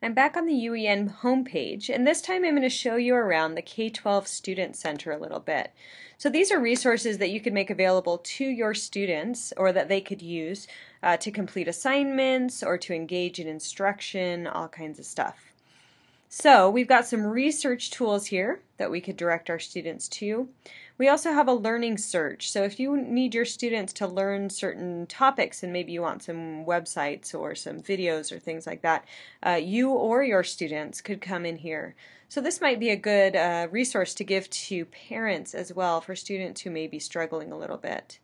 I'm back on the UEN homepage, and this time I'm going to show you around the K-12 Student Center a little bit. So these are resources that you could make available to your students or that they could use to complete assignments or to engage in instruction, all kinds of stuff. So we've got some research tools here that we could direct our students to. We also have a learning search. So if you need your students to learn certain topics and maybe you want some websites or some videos or things like that, you or your students could come in here. So this might be a good resource to give to parents as well for students who may be struggling a little bit.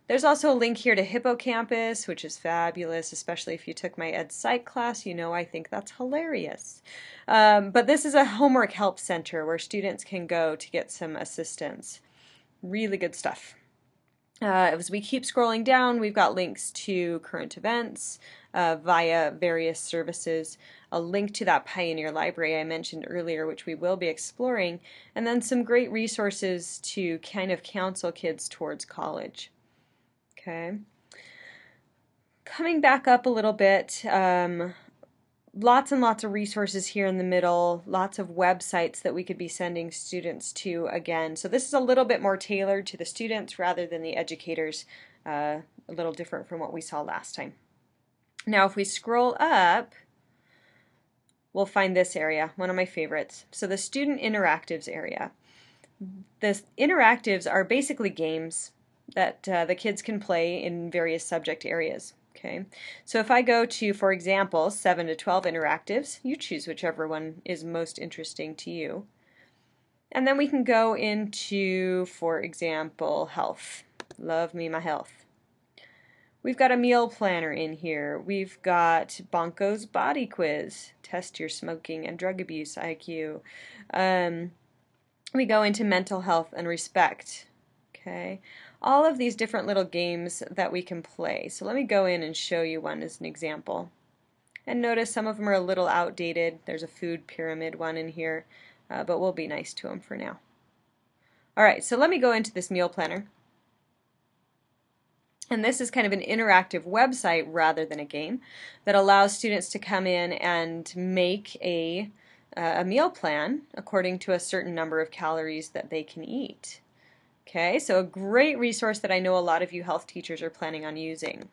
There's also a link here to Hippocampus, which is fabulous, especially if you took my Ed Psych class. You know I think that's hilarious. But this is a homework help center where students can go to get some assistance. Really good stuff. As we keep scrolling down, we've got links to current events via various services, a link to that Pioneer Library I mentioned earlier, which we will be exploring, and then some great resources to kind of counsel kids towards college. Okay. Coming back up a little bit, lots and lots of resources here in the middle, lots of websites that we could be sending students to again. So this is a little bit more tailored to the students rather than the educators, a little different from what we saw last time. Now if we scroll up, we'll find this area, one of my favorites. So the student interactives area. The interactives are basically games that the kids can play in various subject areas. Okay, so if I go to, for example, 7 to 12 interactives, you choose whichever one is most interesting to you. And then we can go into, for example, health. Love me my health. We've got a meal planner in here. We've got Bonko's body quiz, test your smoking and drug abuse IQ. We go into mental health and respect. Okay, all of these different little games that we can play. So let me go in and show you one as an example. And notice some of them are a little outdated. There's a food pyramid one in here, but we'll be nice to them for now. Alright, so let me go into this meal planner. And this is kind of an interactive website rather than a game that allows students to come in and make a meal plan according to a certain number of calories that they can eat. Okay, so a great resource that I know a lot of you health teachers are planning on using.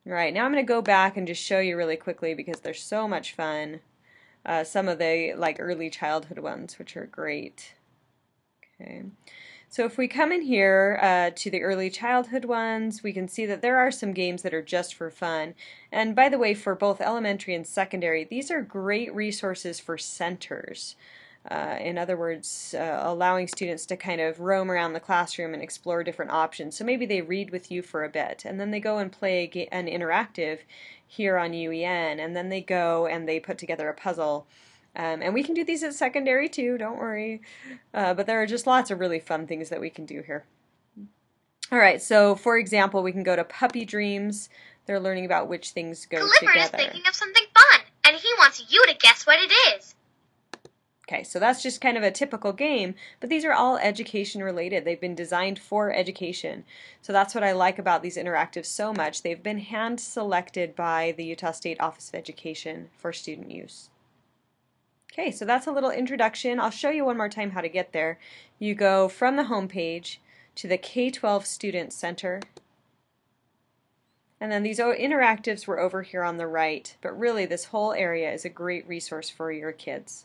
All right, now I'm going to go back and just show you really quickly because they're so much fun. Some of the early childhood ones, which are great. Okay, so if we come in here to the early childhood ones, we can see that there are some games that are just for fun. And by the way, for both elementary and secondary, these are great resources for centers. In other words, allowing students to kind of roam around the classroom and explore different options. So maybe they read with you for a bit, and then they go and play an interactive here on UEN, and then they go and they put together a puzzle. And we can do these at secondary too, don't worry. But there are just lots of really fun things that we can do here. Alright, so for example, we can go to Puppy Dreams. They're learning about which things go together. Clifford is thinking of something fun, and he wants you to guess what it is. Okay, so that's just kind of a typical game, but these are all education related. They've been designed for education. So that's what I like about these interactives so much. They've been hand selected by the Utah State Office of Education for student use. Okay, so that's a little introduction. I'll show you one more time how to get there. You go from the home page to the K-12 Student Center. And then these interactives were over here on the right, but really this whole area is a great resource for your kids.